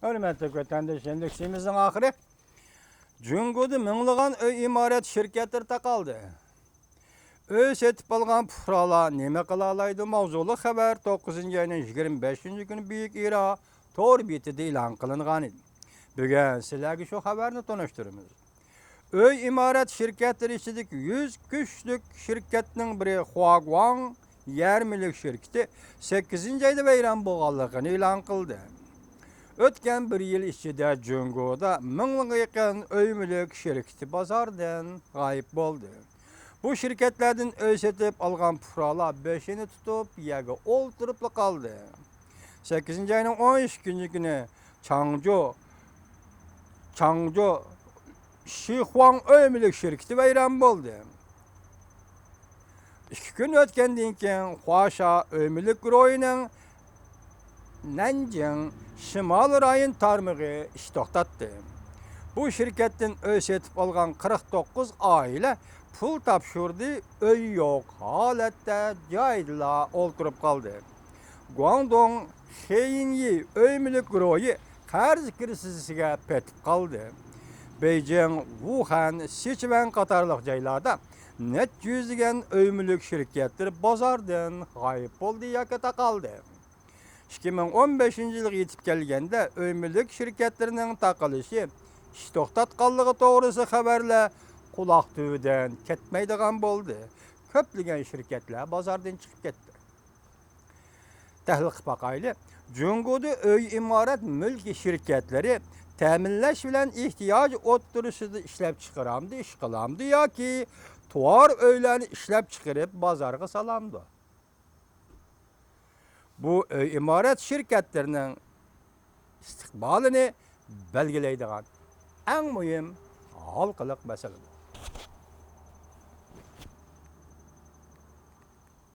Hürmetli vatandaşlar, işimizin ahiri Cungu'da minglagan öy imaret şirketler taqaldı. Öy setip algan puhralar neme qila alaydı mavzulu xabar 9 ayının 25 günü büyük ira tor betida e'lon qilingan edi. Bugun sizlarga shu xabarni tanishtiramiz. Öy imaret şirketleri ichidagi 100 kuchlik şirketning biri Huaguang yarmilik şirketi 8 ayda bayram bo'lganligini e'lon qildi. Ötken bir yıl içinde Cungu'da mingga yaqin öy mülk şirketi bozordan g'oyib bo'ldi. Bu şirketlerden öy setip algan puhralar 5'ini tutup yerga o'ltirib qoldi. 8 ayının 13 günü Changzhou Shihuang öy mülk şirketi bayram bo'ldi. 2 gün ötkendan keyin Huasha öy mülk guruhining Nanjing Şimal rayın tarmığı iş to'xtatdi. Bu şirketten öy setip algan 49 aile pul topshirdi, öy yo'q holatda joyda o'ltirib qoldi. Guangdong Heyinyi öy mülk guruhi qarz kirisisiga petib qoldi. Beijing, Wuhan, Sichuan qatorliq joylarda net yüzlеген öy mülk şirketleri bozordan g'oyib bo'ldi yoki taqaldi. 2015 yılga yetip kelgende öy mülk şirketlerinin taqılışı iş to'xtatganligi to'g'risi xabarlar quloq tubidan ketmaydigan bo'ldi. Ko'plagan shirkatlar bozordan chiqib ketdi. Tahlil qilib boqaylik. Junguda öy imorat mulk şirketleri ta'minlash bilan ehtiyoj o'ttirishida ishlab chiqaramdi, ish qilamdi yoki tuvar uylarni ishlab chiqarib bozorga salamdi. Bu imaret şirketlerinin istiqbalini belgileydiğen en mühim halkılık mesele.